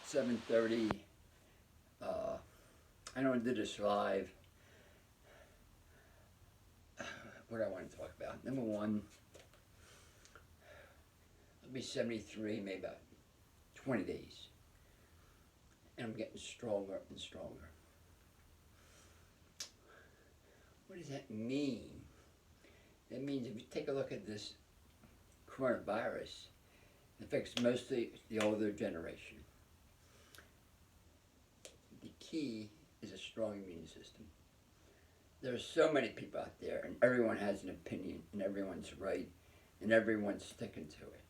7:30. I don't do this live. What do I want to talk about? Number one, I'll be 73 maybe about 20 days. And I'm getting stronger and stronger. What does that mean? That means if you take a look at this coronavirus, it affects mostly the older generation. The key is a strong immune system. There are so many people out there, and everyone has an opinion, and everyone's right, and everyone's sticking to it.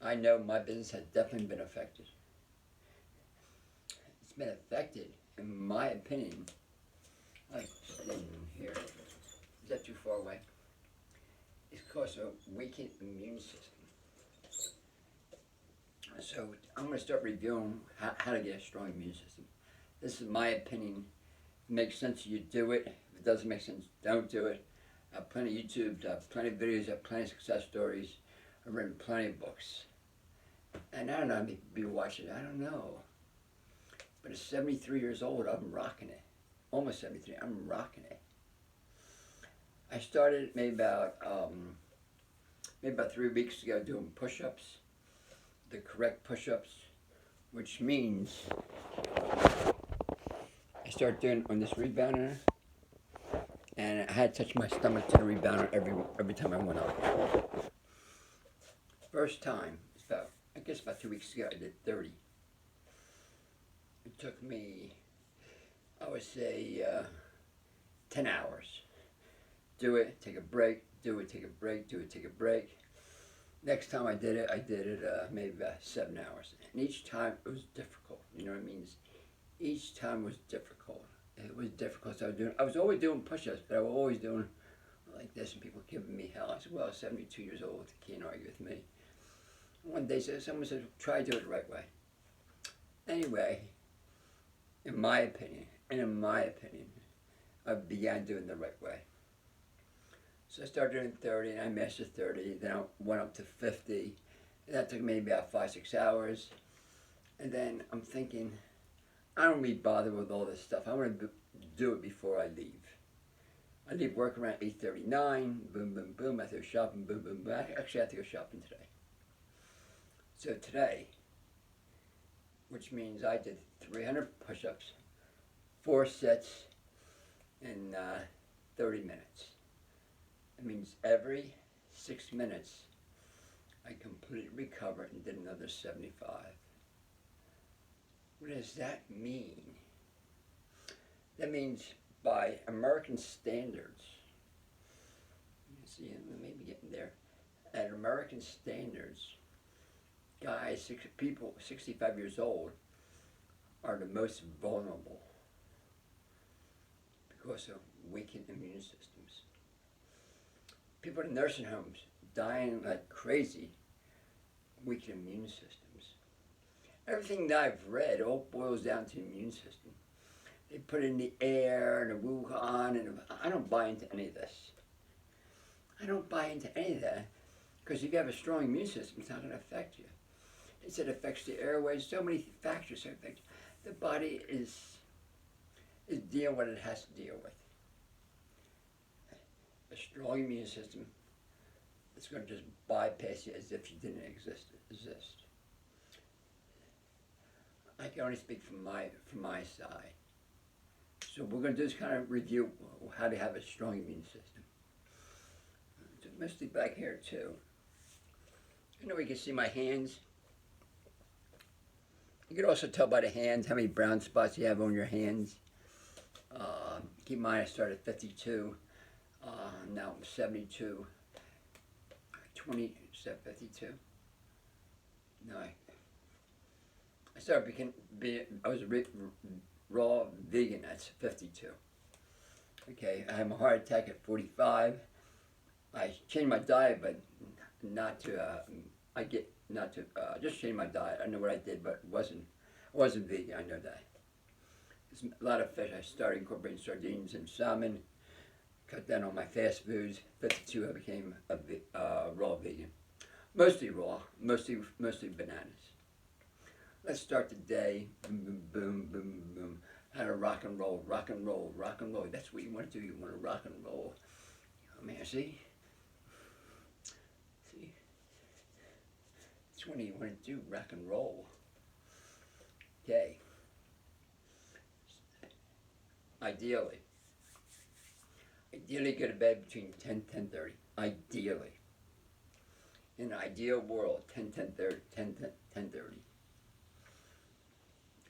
I know my business has definitely been affected. It's been affected, in my opinion, like sitting here. Is that too far away? It's because of a weakened immune system. So I'm going to start reviewing how to get a strong immune system. This is my opinion. If it makes sense, you do it. If it doesn't make sense, don't do it. I have plenty of YouTube, I have plenty of videos, I have plenty of success stories. I've written plenty of books. And I don't know how many people watch it, I don't know. But at 73 years old, I'm rocking it. Almost 73, I'm rocking it. I started maybe about 3 weeks ago doing push-ups, the correct push-ups, which means I started doing on this rebounder, and I had to touch my stomach to the rebounder every time I went up. First time, it's about 2 weeks ago, I did 30. It took me, I would say, 10 hours. Do it, take a break, do it, take a break, do it, take a break. Next time I did it maybe about 7 hours. And each time it was difficult, you know what I mean? Each time was difficult. It was difficult. So I was always doing push-ups, but I was always doing like this, and people giving me hell. I said, well, 72 years old, can't argue with me. One day someone said, try to do it the right way. Anyway, in my opinion, I began doing the right way. So I started doing 30, and I mastered 30, then I went up to 50. And that took maybe about 5-6 hours. And then I'm thinking, I don't really bother with all this stuff. I want to do it before I leave. I leave work around 8:39, boom, boom, boom. I have to go shopping, boom, boom, boom. Actually, I have to go shopping today. So today, which means I did 300 push-ups, 4 sets in 30 minutes. It means every 6 minutes, I completely recovered and did another 75. What does that mean? That means by American standards, see, I may be getting there. At American standards, guys, people 65 years old are the most vulnerable because of weakened immune systems. People in nursing homes dying like crazy, weakened immune systems. Everything that I've read all boils down to the immune system. They put it in the air and the Wuhan, and I don't buy into any of this. I don't buy into any of that because if you have a strong immune system, it's not going to affect you. It said it affects the airways, so many factors that affect the body is dealing with what it has to deal with. A strong immune system is going to just bypass you as if you didn't exist. I can only speak from my side. So we're going to do this kind of review how to have a strong immune system. Mostly back here too. You know, we can see my hands. You can also tell by the hands how many brown spots you have on your hands. Keep in mind I started at 52. Now I'm 72. 20, is that 52? No, I started I was a raw vegan at 52. Okay, I had a heart attack at 45. I changed my diet, but not to, just changed my diet. I know what I did, but I wasn't vegan, I know that. There's a lot of fish. I started incorporating sardines and salmon, cut down on my fast foods. 52, I became a raw vegan. Mostly raw, mostly bananas. Let's start the day. Boom, boom, boom, boom, boom. How to rock and roll, rock and roll, rock and roll. That's what you want to do. You want to rock and roll. Oh man, see? See? That's what you want to do, rock and roll. Okay. Ideally go to bed between 10 10:30. Ideally. In an ideal world, 10 10:30. 10 10:30.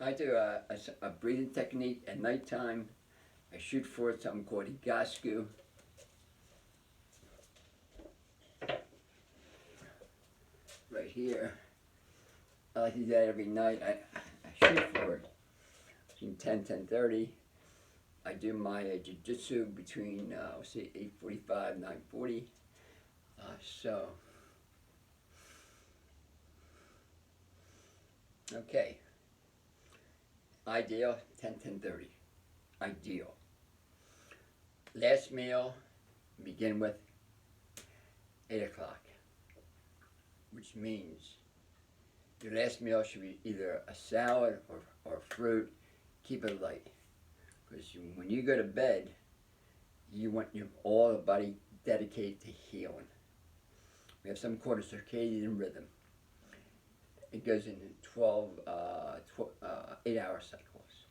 I do a breathing technique at nighttime. I shoot for something called Igasku. Right here. I like to do that every night. I shoot for it between 10 10:30. I do my jiu-jitsu between, let's see, 8:45, 9:40. Okay. Ideal, 10 10:30. Ideal. Last meal, begin with 8 o'clock, which means your last meal should be either a salad or fruit. Keep it light. Because when you go to bed, you want all the body dedicated to healing. We have something called a circadian rhythm. It goes in 8-hour cycles.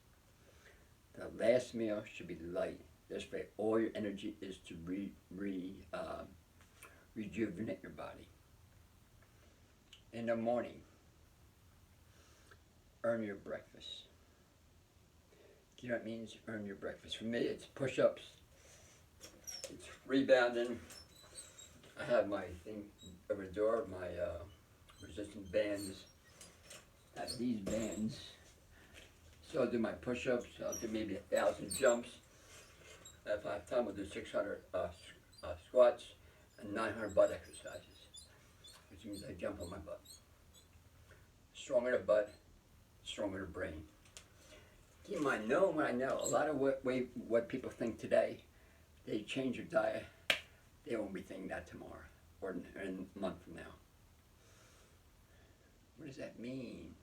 The last meal should be light. This way, all your energy is to rejuvenate your body. In the morning, earn your breakfast. You know what it means? Earn your breakfast. For me, it's push-ups. It's rebounding. I have my thing over the door, my resistance bands. I have these bands. So I'll do my push-ups. I'll do maybe 1,000 jumps. If I have time, I'll do 600 squats and 900 butt exercises, which means I jump on my butt. Stronger the butt, stronger the brain. Keep in mind, knowing what I know, a lot of what people think today, they change their diet, they won't be thinking that tomorrow or in a month from now. What does that mean?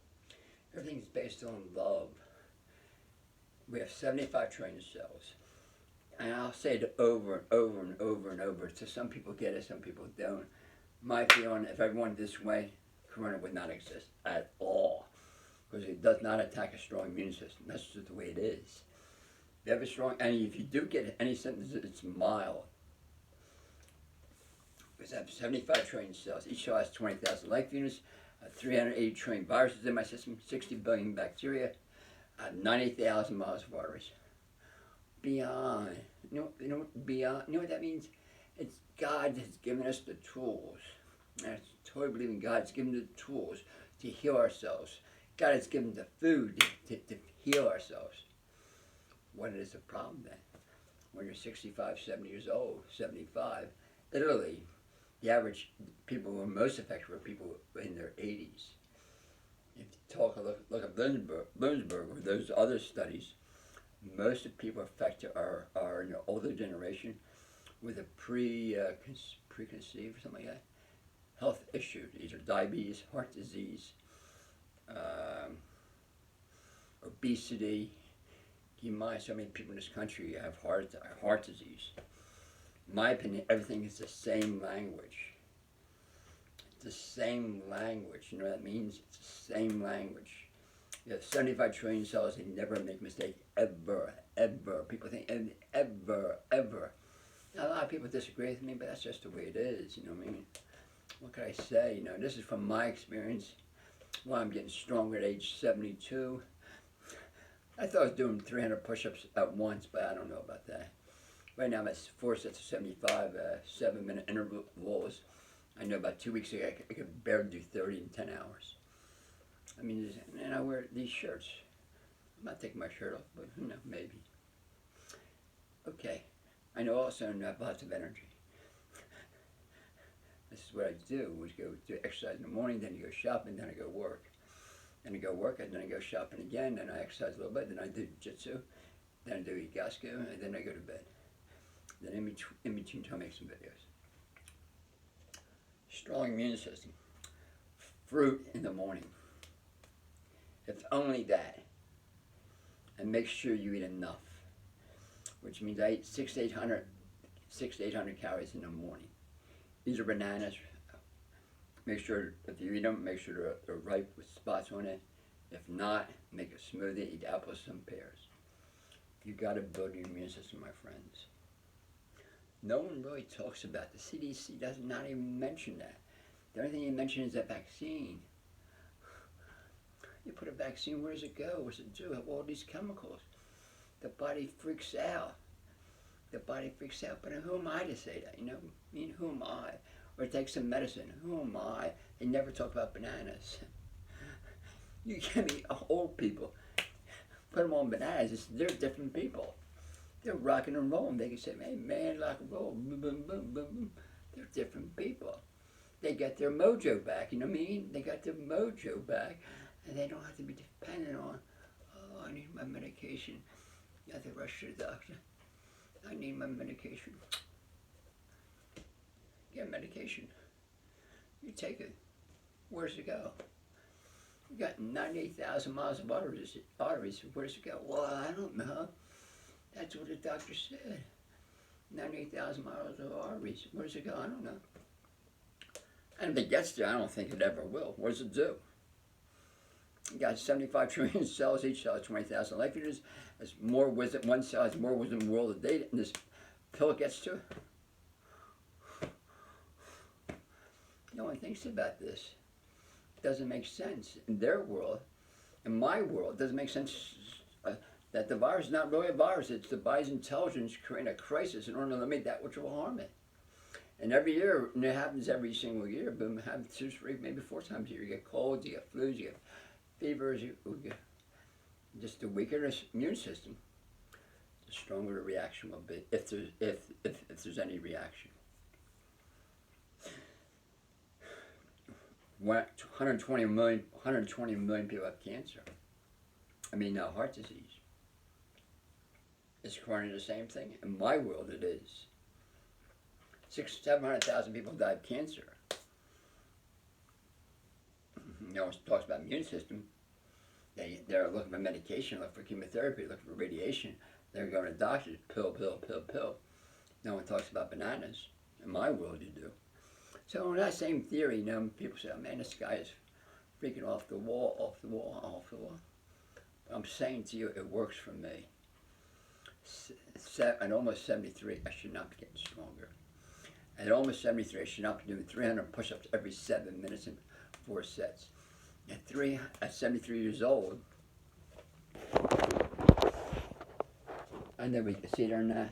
Everything's based on love. We have 75 trillion cells. And I'll say it over and over and over and over. So some people get it, some people don't. My feeling, if everyone this way, Corona would not exist at all. Because it does not attack a strong immune system. That's just the way it is. If you have a strong, and if you do get any symptoms, it's mild. Because I have 75 trillion cells. Each cell has 20,000 life units, 380 trillion viruses in my system, 60 billion bacteria, 90,000 miles of arteries. Beyond. Beyond. You know what that means? It's God has given us the tools. And I totally believe in God's given the tools to heal ourselves. God has given the food to heal ourselves. What is the problem then? When you're 65, 70 years old, 75, literally, the average people who are most affected were people in their 80s. If you look at Bloomsburg or those other studies, most of the people affected are in the older generation with a preconceived or something like that health issue, either diabetes, heart disease, obesity. Keep in mind, so many people in this country have heart disease. In my opinion, everything is the same language. It's the same language. You know what that means? It's the same language. You have 75 trillion cells. They never make a mistake, ever, ever. People think, ever, ever. Now, a lot of people disagree with me, but that's just the way it is. You know what I mean? What can I say? You know, this is from my experience. Well, I'm getting stronger at age 72. I thought I was doing 300 push-ups at once, but I don't know about that. Right now I'm at 4 sets of 75, 7-minute intervals. I know about 2 weeks ago I could barely do 30 in 10 hours. I mean, and I wear these shirts. I'm not taking my shirt off, but who knows, maybe. Okay, I know also I have lots of energy. This is what I do, is go do exercise in the morning, then you go shopping, then I go work. Then I go work, and then I go shopping again, then I exercise a little bit, then I do jiu-jitsu, then I do Igasku, and then I go to bed. Then in between time I make some videos. Strong immune system. Fruit in the morning. only that. And make sure you eat enough, which means I eat 600 to 800 calories in the morning. These are bananas. Make sure if you eat them, make sure they're ripe with spots on it. If not, make a smoothie, eat apples and pears. You got to build your immune system, my friends. No one really talks about the CDC does not even mention that. The only thing you mention is that vaccine. You put a vaccine, where does it go? What does it do? Have all these chemicals. The body freaks out. The body freaks out. But who am I to say that? I mean, who am I? Or take some medicine. Who am I? They never talk about bananas. You get me, old people. Put them on bananas. They're different people. They're rocking and rolling. They can say, hey man, rock and roll. Boom, boom, boom, boom, boom. They're different people. They got their mojo back. You know what I mean? They got their mojo back. And they don't have to be dependent on, oh, I need my medication. You have to rush to the doctor. I need my medication. Get medication. You take it. Where's it go? You got 98,000 miles of arteries. Where's it go? Well, I don't know. That's what the doctor said. 98,000 miles of arteries. Where does it go? I don't know. And if it gets there, I don't think it ever will. What does it do? You got 75 trillion cells. Each cell has 20,000 life years. Has more wisdom. One cell has more wisdom in the world of data. And this pill gets to it. No one thinks about this. It doesn't make sense in their world. In my world, it doesn't make sense that the virus is not really a virus. It's the body's intelligence creating a crisis in order to eliminate that which will harm it. And every year, and it happens every single year, boom, it happens 2, 3, maybe 4 times a year. You get colds, you get flus, you get fevers, you get just the weaker the immune system, the stronger the reaction will be, if there's any reaction. 120 million people have cancer. Heart disease. Is corona the same thing? In my world, it is. 700,000 people die of cancer. No one talks about immune system. They're looking for medication, looking for chemotherapy, looking for radiation. They're going to doctors, pill, pill, pill, pill. No one talks about bananas. In my world, you do. So in that same theory, people say, oh man, this guy is freaking off the wall, off the wall, off the wall. But I'm saying to you, it works for me. At almost 73, I should not be getting stronger. At almost 73, I should not be doing 300 push-ups every 7 minutes in 4 sets. At 73 years old, I never see there now.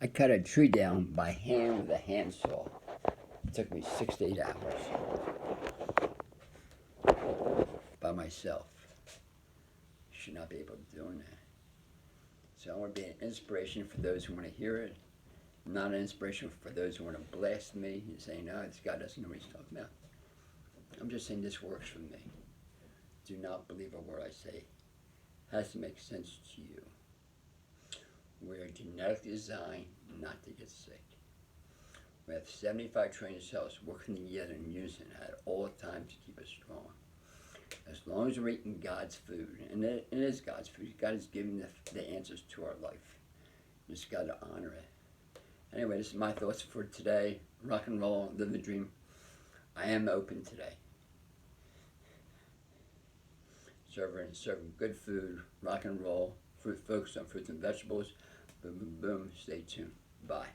I cut a tree down by hand with a handsaw. It took me 6 to 8 hours by myself. Should not be able to do that. So I want to be an inspiration for those who want to hear it, not an inspiration for those who want to blast me and say, no, this guy doesn't know what he's talking about. I'm just saying this works for me. Do not believe a word I say. It has to make sense to you. We're genetically designed not to get sick. We have 75 trillion cells working together in unison at all times to keep us strong. As long as we're eating God's food, and it is God's food, God is giving the answers to our life. You just got to honor it. Anyway, this is my thoughts for today. Rock and roll, live the dream. I am open today. Serving good food, rock and roll, focus on fruits and vegetables. Boom, boom, boom. Stay tuned. Bye.